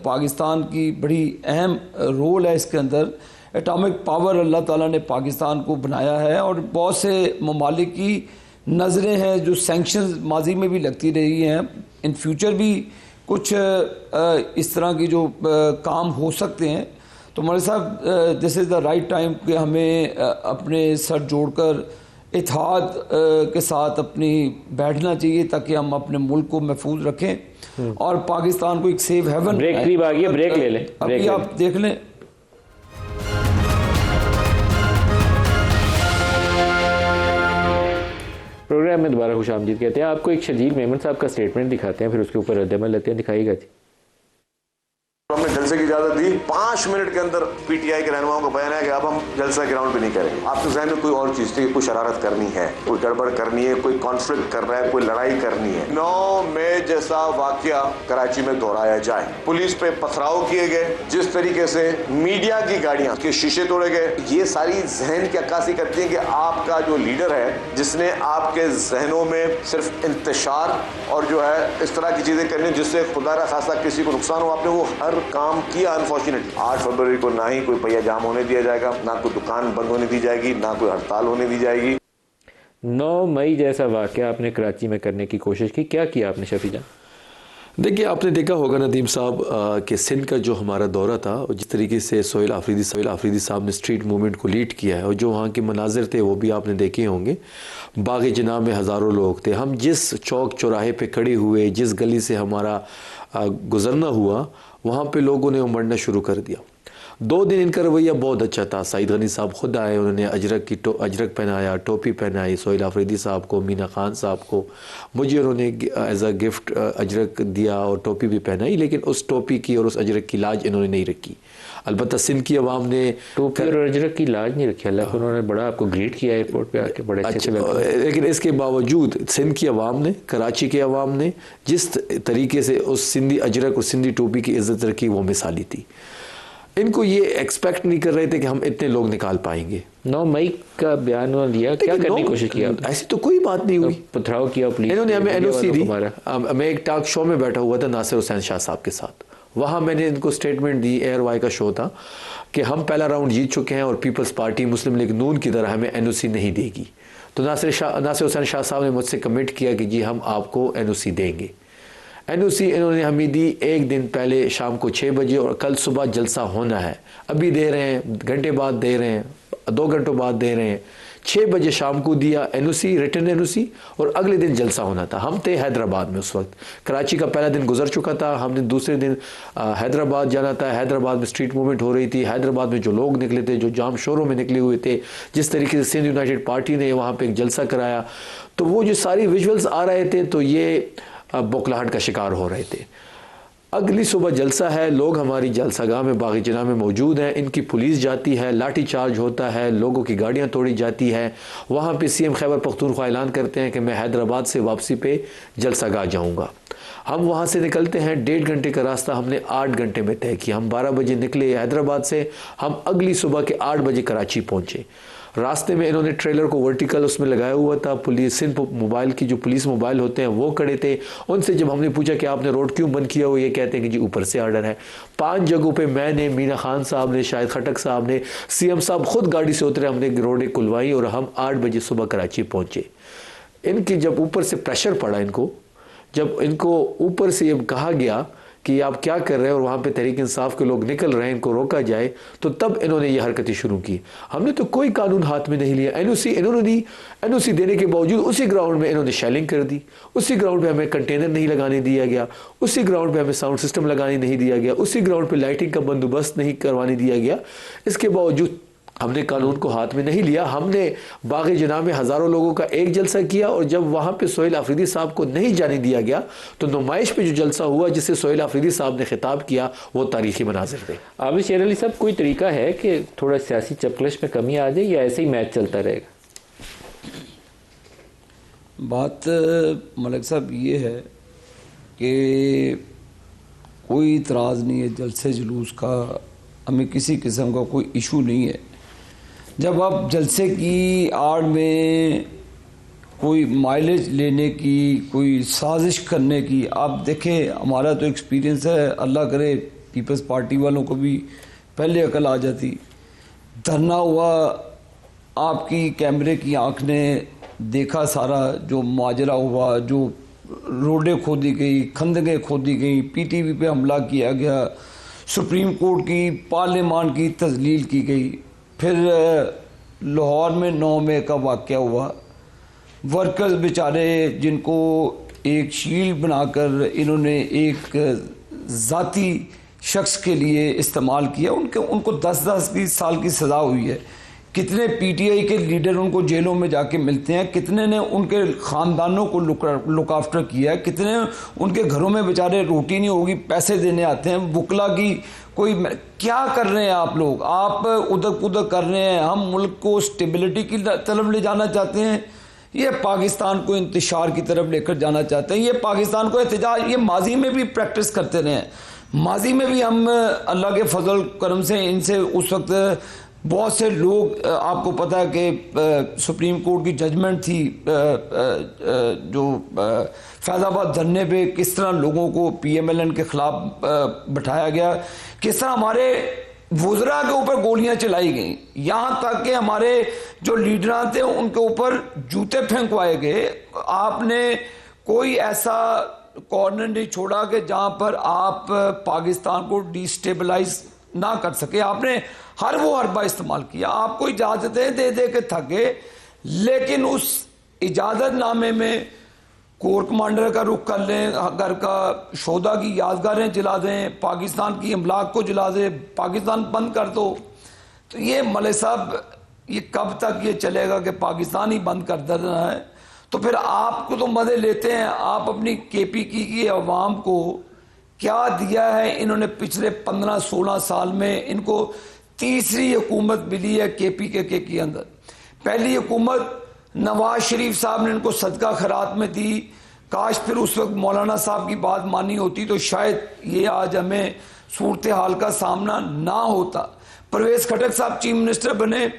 पाकिस्तान की बड़ी अहम रोल है इसके अंदर। एटॉमिक पावर अल्लाह ताला ने पाकिस्तान को बनाया है और बहुत से ममालिक की नज़रें हैं जो सैंक्शंस माजी में भी लगती रही हैं, इन फ्यूचर भी कुछ इस तरह की जो काम हो सकते हैं। तो मलिक साहब this is the right time कि हमें अपने सर जोड़कर इत्तेहाद के साथ अपनी बैठना चाहिए, ताकि हम अपने मुल्क को महफूज रखें और पाकिस्तान को एक सेफ हेवन। ब्रेक करीब आ गया, ब्रेक ले लें। अभी आप देख लें। प्रोग्राम में दोबारा खुशामदीद कहते हैं। आपको एक शजील मेमन साहब का स्टेटमेंट दिखाते हैं, फिर उसके ऊपर रद्द-ए-अमल लेते हैं। दिखाइएगा जी। हमने जलसे की इजाजत दी, 5 मिनट के अंदर पीटीआई के रहनुमाओं का बयान है कि अब हम जलसा ग्राउंड पे नहीं करेंगे। आपके जहन में कोई और चीज थी, कोई शरारत करनी है, कोई गड़बड़ करनी है, कोई कॉन्फ्लिक्ट कर रहा है, कोई लड़ाई करनी है। 9 मई जैसा वाकया कराची में दोहराया जाए, पुलिस पे पथराव किए गए, जिस तरीके से मीडिया की गाड़ियां के शीशे तोड़े गए, ये सारी जहन की अक्कासी करती है कि आपका जो लीडर है, जिसने आपके जहनों में सिर्फ इंतशार और जो है इस तरह की चीजें करनी जिससे खुदा न खासा किसी को नुकसान हो, आपने वो हर काम किया। अनफॉर्चुनेटली 8 फरवरी को ना ही कोई पहिया जाम होने दिया जाएगा, ना कोई दुकान बंद होने दी जाएगी, ना कोई हड़ताल होने दी जाएगी। 9 मई जैसा वाकया आपने कराची में करने की कोशिश की, क्या किया आपने शफी जान? देखिए, आपने देखा होगा नदीम साहब कि सिंध का जो हमारा दौरा था और जिस तरीके से सोहेल आफरीदी साहब ने स्ट्रीट मूवमेंट को लीड किया है और जो वहाँ के मनाजिर थे वो भी आपने देखे होंगे। बाग़ जनाब में हज़ारों लोग थे, हम जिस चौक चौराहे पे खड़े हुए, जिस गली से हमारा गुज़रना हुआ, वहाँ पे लोगों ने उमड़ना शुरू कर दिया। 2 दिन इनका रवैया बहुत अच्छा था। सईद गनी साहब खुद आए, उन्होंने अजरक पहनाया, टोपी पहनाई सोहेल आफरीदी साहब को, मीना खान साहब को, मुझे उन्होंने एज अ गिफ्ट अजरक दिया और टोपी भी पहनाई, लेकिन उस टोपी की और उस अजरक की लाज इन्होंने नहीं रखी। अलबत्ता सिंध की आवाम ने टोपी और अजरक की लाज नहीं रखी, हालांकि उन्होंने बड़ा आपको ग्रीट किया एयरपोर्ट पे आके, बड़े अच्छे से। लेकिन इसके बावजूद सिंध की आवाम ने, कराची के आवाम ने जिस तरीके से उस सिंधी अजरक और सिंधी टोपी की इज्जत रखी वो मिसाली थी। इनको ये एक्सपेक्ट नहीं कर रहे थे कि हम इतने लोग निकाल पाएंगे। 9 मई का बयान लिया, क्या करने की कोशिश किया? ऐसी तो कोई बात नहीं हुई, पथराव किया पुलिस, इन्होंने हमें एनओसी दी। मैं एक टॉक शो में बैठा हुआ था नासिर हुसैन शाह साहब के साथ, वहाँ मैंने इनको स्टेटमेंट दी, एयर वाई का शो था, कि हम पहला राउंड जीत चुके हैं और पीपल्स पार्टी मुस्लिम लीग नून की तरह हमें एनओसी नहीं देगी। तो नासिर हुसैन शाह साहब ने मुझसे कमिट किया कि जी हम आपको एनओसी देंगे। एनओसी इन्होंने हमें दी एक दिन पहले शाम को 6 बजे, और कल सुबह जलसा होना है, अभी दे रहे हैं, घंटे बाद दे रहे हैं, 2 घंटों बाद दे रहे हैं। 6 बजे शाम को दिया एनओसी, रिटर्न एनओसी, और अगले दिन जलसा होना था। हम थे हैदराबाद में उस वक्त, कराची का पहला दिन गुजर चुका था, हमने दूसरे दिन हैदराबाद जाना था। हैदराबाद में स्ट्रीट मूवमेंट हो रही थी, हैदराबाद में जो लोग निकले थे, जो जाम शोरों में निकले हुए थे, जिस तरीके से सिंध यूनाइटेड पार्टी ने वहाँ पर एक जलसा कराया, तो वो जो सारी विजुअल्स आ रहे थे तो ये बौखलाहट का शिकार हो रहे थे। अगली सुबह जलसा है, लोग हमारी जलसागाह में बागी जना में मौजूद हैं, इनकी पुलिस जाती है, लाठी चार्ज होता है, लोगों की गाड़ियां तोड़ी जाती है। वहाँ पे सीएम खैबर पख्तूनख्वा ऐलान करते हैं कि मैं हैदराबाद से वापसी पे जलसागाह जाऊँगा। हम वहाँ से निकलते हैं, 1.5 घंटे का रास्ता हमने 8 घंटे में तय किया। हम 12 बजे निकले हैदराबाद से, हम अगली सुबह के 8 बजे कराची पहुँचे। रास्ते में इन्होंने ट्रेलर को वर्टिकल उसमें लगाया हुआ था, पुलिस सिंध मोबाइल की जो पुलिस मोबाइल होते हैं वो खड़े थे। उनसे जब हमने पूछा कि आपने रोड क्यों बंद किया, वो ये कहते हैं कि जी ऊपर से आर्डर है। 5 जगहों पे मैंने, मीना खान साहब ने, शाहिद खटक साहब ने, सीएम साहब खुद गाड़ी से उतरे, हमने रोडें खुलवाई और हम 8 बजे सुबह कराची पहुंचे। इनकी जब ऊपर से प्रेशर पड़ा, जब इनको ऊपर से ये कहा गया कि आप क्या कर रहे हैं और वहाँ पे तहरीक इंसाफ के लोग निकल रहे हैं, इनको रोका जाए, तो तब इन्होंने ये हरकतें शुरू की। हमने तो कोई कानून हाथ में नहीं लिया। एनओसी इन्होंने दी, एनओसी देने के बावजूद उसी ग्राउंड में इन्होंने शेलिंग कर दी, उसी ग्राउंड पे हमें कंटेनर नहीं लगाने दिया गया, उसी ग्राउंड पे हमें साउंड सिस्टम लगाने नहीं दिया गया, उसी ग्राउंड पे लाइटिंग का बंदोबस्त नहीं करवाने दिया गया। इसके बावजूद हमने कानून को हाथ में नहीं लिया। हमने बागी जना में हज़ारों लोगों का एक जलसा किया, और जब वहाँ पे सोहेल आफरीदी साहब को नहीं जाने दिया गया तो नुमाइश पे जो जलसा हुआ जिसे सोहेल आफरीदी साहब ने खिताब किया, वो तारीखी मनाजिर थे। आबिद शेर अली साहब, कोई तरीका है कि थोड़ा सियासी चपकलश में कमी आ जाए, या ऐसे ही मैच चलता रहेगा? बात मलिक साहब ये है कि कोई इतराज़ नहीं है जलसे जुलूस का, हमें किसी किस्म का कोई इशू नहीं है। जब आप जलसे की आड़ में कोई माइलेज लेने की, कोई साजिश करने की, आप देखें हमारा तो एक्सपीरियंस है, अल्लाह करे पीपल्स पार्टी वालों को भी पहले अकल आ जाती। धरना हुआ, आपकी कैमरे की आंख ने देखा सारा जो माजरा हुआ, जो रोडें खोदी गई, खंदकें खोदी गई, पीटीवी पे हमला किया गया, सुप्रीम कोर्ट की, पार्लियामान की तजलील की गई। फिर लाहौर में 9 मई का वाक़या हुआ, वर्कर्स बेचारे जिनको एक शील्ड बनाकर इन्होंने एक ज़ाती शख्स के लिए इस्तेमाल किया, उनको 10-10 साल की सज़ा हुई है। कितने पीटीआई के लीडर उनको जेलों में जाके मिलते हैं, कितने ने उनके ख़ानदानों को लुक आफ्टर किया है, कितने उनके घरों में बेचारे रोटी नहीं होगी, पैसे देने आते हैं। वकला की कोई क्या कर रहे हैं आप लोग? आप उधर पुधर कर रहे हैं। हम मुल्क को स्टेबिलिटी की तरफ ले जाना चाहते हैं, ये पाकिस्तान को इंतशार की तरफ लेकर जाना चाहते हैं। ये पाकिस्तान को एहतजाज, ये माजी में भी प्रैक्टिस करते रहे हैं। माजी में भी हम अल्लाह के फजल करम से इनसे उस वक्त बहुत से लोग, आपको पता है कि सुप्रीम कोर्ट की जजमेंट थी जो फैज़ाबाद धरने पे किस तरह लोगों को पीएमएलएन के ख़िलाफ़ बैठाया गया, किस तरह हमारे वुज़रा के ऊपर गोलियां चलाई गई, यहाँ तक कि हमारे जो लीडर थे उनके ऊपर जूते फेंकवाए गए। आपने कोई ऐसा कॉर्नर नहीं छोड़ा कि जहाँ पर आप पाकिस्तान को डिस्टेबलाइज ना कर सके। आपने हर वो हरबा इस्तेमाल किया। आपको इजाज़तें दे दे के थके, लेकिन उस इजाज़तनामे में कोर कमांडर का रुख कर लें, घर का शोधा की यादगारें जला दें, पाकिस्तान की अमलाक को जला दें, पाकिस्तान बंद कर दो। तो ये मलिक साहब, ये कब तक ये चलेगा कि पाकिस्तान ही बंद कर देना है? तो फिर आपको तो मज़े लेते हैं। आप अपनी केपीकी की अवाम को क्या दिया है इन्होंने पिछले 15-16 साल में? इनको तीसरी हुकूमत मिली है केपीके के अंदर। पहली हुकूमत नवाज शरीफ साहब ने इनको सदका खैरात में दी। काश फिर उस वक्त मौलाना साहब की बात मानी होती तो शायद ये आज हमें सूरत हाल का सामना ना होता। परवेज खटक साहब चीफ मिनिस्टर बने,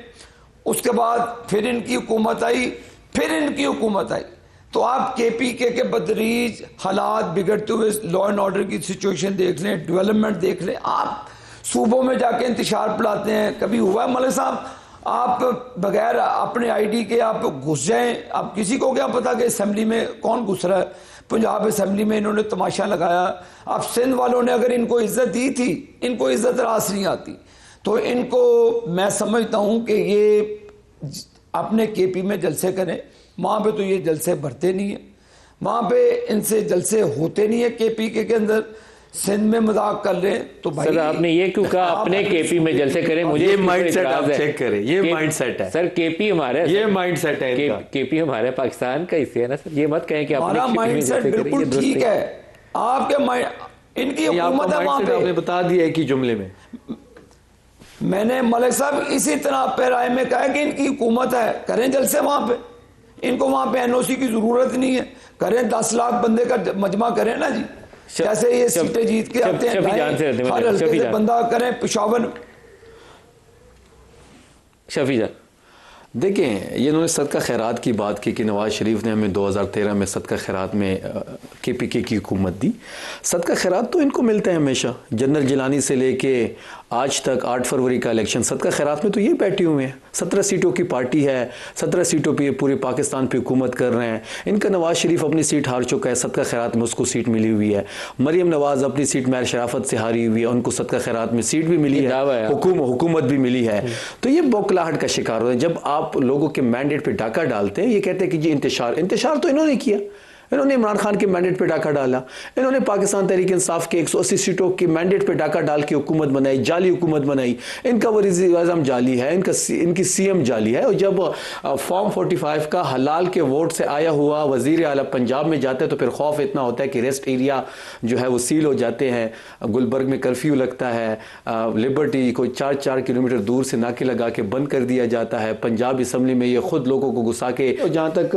उसके बाद फिर इनकी हुकूमत आई, फिर इनकी हुकूमत आई, तो आप केपीके के बदरीज हालात बिगड़ते हुए लॉ एंड ऑर्डर की सिचुएशन देख लें, डेवलपमेंट देख लें। आप सूबों में जाके इंतशार पढ़ाते हैं, कभी हुआ है मलिक साहब आप बगैर अपने आईडी के आप घुस जाएं? आप किसी को क्या पता कि असेंबली में कौन घुस रहा है? पंजाब असेंबली में इन्होंने तमाशा लगाया। अब सिंध वालों ने अगर इनको इज्जत दी थी, इनको इज्जत रास नहीं आती, तो इनको मैं समझता हूं कि ये अपने केपी में जलसे करें। वहां पे तो ये जलसे भरते नहीं है, वहां पे इनसे जलसे होते नहीं है। केपी के अंदर सिंध में मजाक कर रहे हैं तो भाई सर आपने ये क्यों कहा अपने केपी में जलसे करें? मुझे ये माइंडसेट आप चेक करें, ये माइंडसेट है सर। केपी हमारे, ये माइंडसेट है इनका। केपी हमारे पाकिस्तान का हिस्सा है ना सर। ये मत कहें कि हमारा माइंडसेट बिल्कुल ठीक है। आपके इनकी हुकूमत है वहां पे, आपने बता दिया है कि जुमले में मैंने मलिक साहब इसी तरह पे राय में कहा कि इनकी हुकूमत है, करें जलसे वहां पे। इनको वहां पे एनओसी की जरूरत नहीं है, करें 10 लाख बंदे का मजमा करें ना जी, जैसे ये सीटें जीत के आते हैं, हर हल्के से बंदा करें। पेशावर शफी जान देखें, ये इन्होंने सदका खैरात की बात की कि नवाज शरीफ ने हमें 2013 में सदका खैरात में केपीके की हुकूमत दी। सदका खैरात तो इनको मिलता है हमेशा, जनरल जिलानी से लेके आज तक 8 फरवरी का इलेक्शन सदका खैरात में तो ये बैठे हुए हैं। 17 सीटों की पार्टी है, 17 सीटों पे पूरे पाकिस्तान पे हुकूमत कर रहे हैं। इनका नवाज शरीफ अपनी सीट हार चुका है, सदका खैरात में उसको सीट मिली हुई है। मरियम नवाज अपनी सीट महर शराफत से हारी हुई है, उनको सदका खैरात में सीट भी मिली है, हुकूमत भी मिली है। तो ये बौखलाहट का शिकार होता है जब आप लोगों के मैंडेट पे डाका डालते हैं। ये कहते हैं कि जी इंतशार तो इन्होंने किया, इन्होंने इमरान खान के मैंडेट पे डाका डाला, इन्होंने पाकिस्तान तहरीक इंसाफ के 180 सीटों के मैंडेट पे डाका डाल के हुकूमत बनाई, जाली हुकूमत बनाई। इनका वज़ीर-ए-आज़म जाली है, इनकी सीएम जाली है। और जब फॉर्म 45 का हलाल के वोट से आया हुआ वज़ीर आला पंजाब में जाता है तो फिर खौफ इतना होता है कि रेस्ट एरिया जो है वो सील हो जाते हैं, गुलबर्ग में कर्फ्यू लगता है, लिबर्टी को 4-4 किलोमीटर दूर से नाके लगा के बंद कर दिया जाता है। पंजाब असम्बली में ये खुद लोगों को घुसा के, जहाँ तक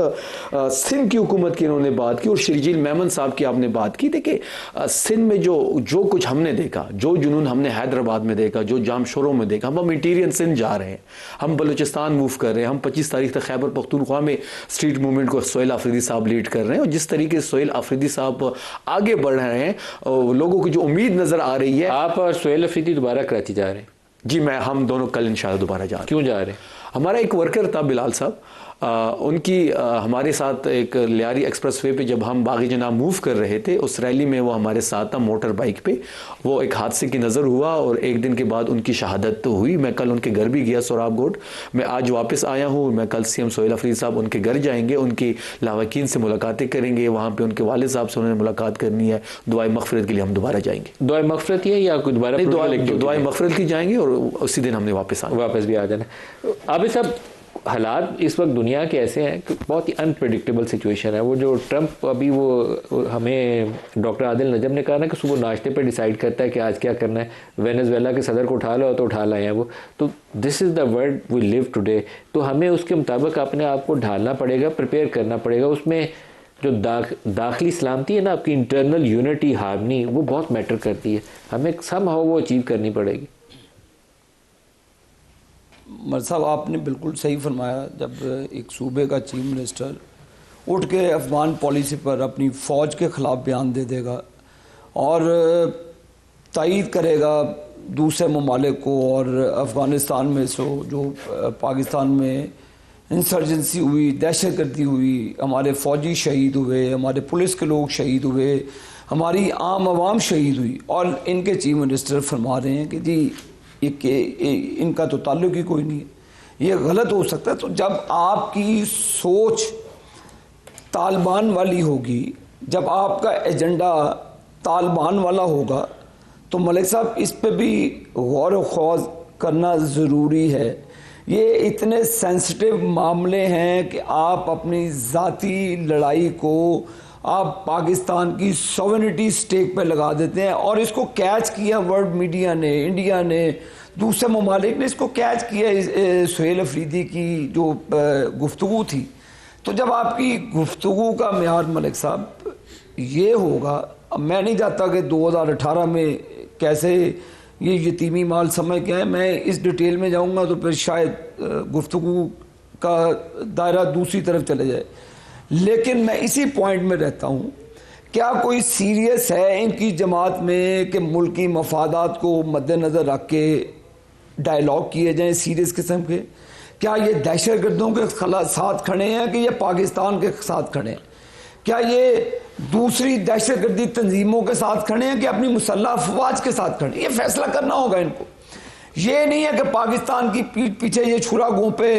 सिंध की हुकूमत की इन्होंने बात की और शर्जील मेमन साहब की आपने बात की। देखिए सिंध में जो कुछ हमने देखा, जो जुनून हमने हैदराबाद में देखा, जो जामशोरों में देखा, हम इंटीरियर सिंध जा रहे हैं, हम बलूचिस्तान मूव कर रहे हैं, हम 25 तारीख तक खैबर पख्तूनख्वा में स्ट्रीट मूवमेंट को सोहेल आफरीदी साहब लीड कर रहे हैं। और जिस तरीके से सोहेल आफरीदी साहब आगे बढ़ रहे हैं, लोगों की जो उम्मीद नजर आ रही है। आप और सोहेल आफरीदी दोबारा कराची जा रहे हैं? जी हम दोनों कल इंशाल्लाह दोबारा जा रहे हैं। क्यों जा रहे हैं? हमारा एक वर्कर था बिलाल साहब, उनकी हमारे साथ एक लियारी एक्सप्रेसवे पे जब हम बागी जनाब मूव कर रहे थे, उस रैली में वो हमारे साथ था मोटर बाइक पे। वो एक हादसे की नज़र हुआ और एक दिन के बाद उनकी शहादत तो हुई। मैं कल उनके घर भी गया सोराबगोट, मैं आज वापस आया हूँ। मैं कल सीएम सोहेल आफरीदी साहब उनके घर जाएंगे, उनकी लावाकीन से मुलाकातें करेंगे, वहाँ पर उनके वालिद साहब से उन्होंने मुलाकात करनी है। दुआए मगफरत के लिए हम दोबारा जाएंगे। दुआए मगफरत है या दोबारा? दुआए मगफरत की जाएंगे और उसी दिन हमने वापस भी आ जाना। अब सब हालात इस वक्त दुनिया के ऐसे हैं कि बहुत ही अनप्रेडिक्टेबल सिचुएशन है। वो जो ट्रंप अभी वो हमें डॉक्टर आदिल नजम ने कहा ना कि सुबह नाश्ते पे डिसाइड करता है कि आज क्या करना है, वेनेजुएला के सदर को उठा लो तो उठा लाए हैं वो। तो this is the world we live today. तो हमें उसके मुताबिक अपने आप को ढालना पड़ेगा, प्रिपेयर करना पड़ेगा। उसमें जो दाखिली सलामती है ना, आपकी इंटरनल यूनिटी, हार्मनी, वो बहुत मैटर करती है। हमें समहाउ वो अचीव करनी पड़ेगी। मर साहब आपने बिल्कुल सही फरमाया। जब एक सूबे का चीफ मिनिस्टर उठ के अफगान पॉलिसी पर अपनी फ़ौज के ख़िलाफ़ बयान दे देगा और तायीद करेगा दूसरे ममालिक को, और अफ़गानिस्तान में जो पाकिस्तान में इंसर्जेंसी हुई, दहशतगर्दी हुई, हमारे फ़ौजी शहीद हुए, हमारे पुलिस के लोग शहीद हुए, हमारी आम आवाम शहीद हुई, और इनके चीफ मिनिस्टर फरमा रहे हैं कि जी इनका तो ताल्लुक ही कोई नहीं है, ये गलत हो सकता है। तो जब आपकी सोच तालिबान वाली होगी, जब आपका एजेंडा तालिबान वाला होगा, तो मलिक साहब इस पे भी गौर व खौज करना ज़रूरी है। ये इतने सेंसिटिव मामले हैं कि आप अपनी ज़ाती लड़ाई को आप पाकिस्तान की सॉवरेनिटी स्टेक पे लगा देते हैं, और इसको कैच किया वर्ल्ड मीडिया ने, इंडिया ने, दूसरे ममालिक ने इसको कैच किया। सोहेल आफरीदी की जो गुफ्तगू थी, तो जब आपकी गुफ्तगू का मेयार मलिक साहब ये होगा, अब मैं नहीं चाहता कि 2018 में कैसे ये यतीमी माल समझ के हैं, मैं इस डिटेल में जाऊंगा तो फिर शायद गुफ्तगू का दायरा दूसरी तरफ चले जाए। लेकिन मैं इसी पॉइंट में रहता हूँ, क्या कोई सीरियस है इनकी जमात में कि मुल्की मफादात को मद्देनज़र रख के डायलॉग किए जाएं सीरियस किस्म के? क्या ये दहशतगर्दों के साथ खड़े हैं कि ये पाकिस्तान के साथ खड़े हैं? क्या ये दूसरी दहशतगर्दी तंजीमों के साथ खड़े हैं कि अपनी मुसल्लह अफवाज के साथ खड़े हैं? ये फैसला करना होगा इनको। ये नहीं है कि पाकिस्तान की पीठ पीछे ये छुरा घोंपे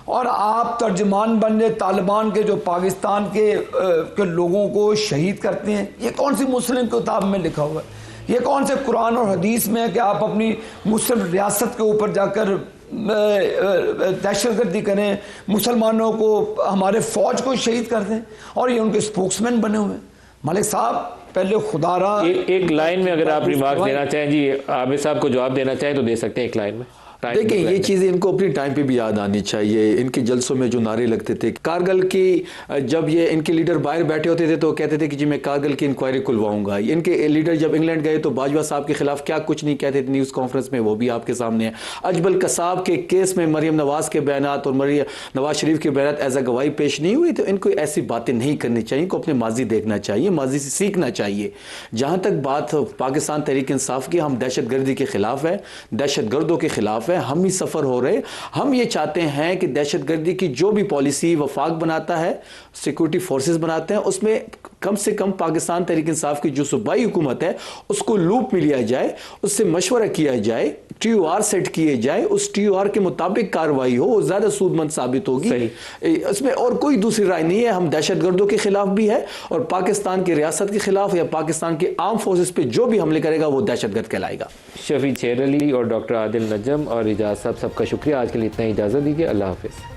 और आप तर्जमान बन जाए तालिबान के, जो पाकिस्तान के लोगों को शहीद करते हैं। ये कौन सी मुस्लिम किताब में लिखा हुआ है? ये कौन से कुरान और हदीस में है कि आप अपनी मुस्लिम रियासत के ऊपर जाकर दहशतगर्दी करें, मुसलमानों को, हमारे फौज को शहीद कर दें, और ये उनके स्पोक्समैन बने हुए हैं। मलिक साहब, पहले खुदारा एक लाइन में अगर आप रिमार्क देना चाहें जी, आबिद साहब को जवाब देना चाहें तो दे सकते हैं एक लाइन में। देखिए, ये चीज़ें इनको अपनी टाइम पे भी याद आनी चाहिए। इनके जलसों में जो नारे लगते थे कारगिल की, जब ये इनके लीडर बाहर बैठे होते थे तो कहते थे कि जी मैं कारगिल की इंक्वायरी खुलवाऊंगा। इनके लीडर जब इंग्लैंड गए तो बाजवा साहब के खिलाफ क्या कुछ नहीं कहते थे न्यूज़ कॉन्फ्रेंस में, वो भी आपके सामने है। अजबल कसाब के केस में मरियम नवाज के बयानात और नवाज शरीफ के बयानात एज अ गवाही पेश नहीं हुई। तो इनको ऐसी बातें नहीं करनी चाहिए, इनको अपने माजी देखना चाहिए, माजी से सीखना चाहिए। जहाँ तक बात पाकिस्तान तहरीक इंसाफ की, हम दहशतगर्दी के खिलाफ है, दहशतगर्दों के खिलाफ है, हम ही सफ़र हो रहे। हम ये चाहते हैं कि दहशतगर्दी की जो भी पॉलिसी वफाक बनाता है, सिक्योरिटी फोर्सेस बनाते हैं, उसमें कम से कम पाकिस्तान तहरीक इंसाफ की जो सूबाई हुकूमत है उसको लूप में लिया जाए, उससे मशवरा किया जाए, TOR सेट किए जाए, उस TOR के मुताबिक कार्रवाई हो, वो ज़्यादा सूदमंद साबित होगी। इसमें और कोई दूसरी राय नहीं है। हम दहशतगर्दों के खिलाफ भी है और पाकिस्तान की रियासत के खिलाफ या पाकिस्तान के आर्म फोर्सेस पे जो भी हमले करेगा वो दहशतगर्द कहलाएगा। शफी शेर अली और डॉक्टर आदिल नजम और इजाज़ साहब, सबका शुक्रिया। आज के लिए इतना ही, इजाज़त दीजिए। अल्लाह हाफिज़।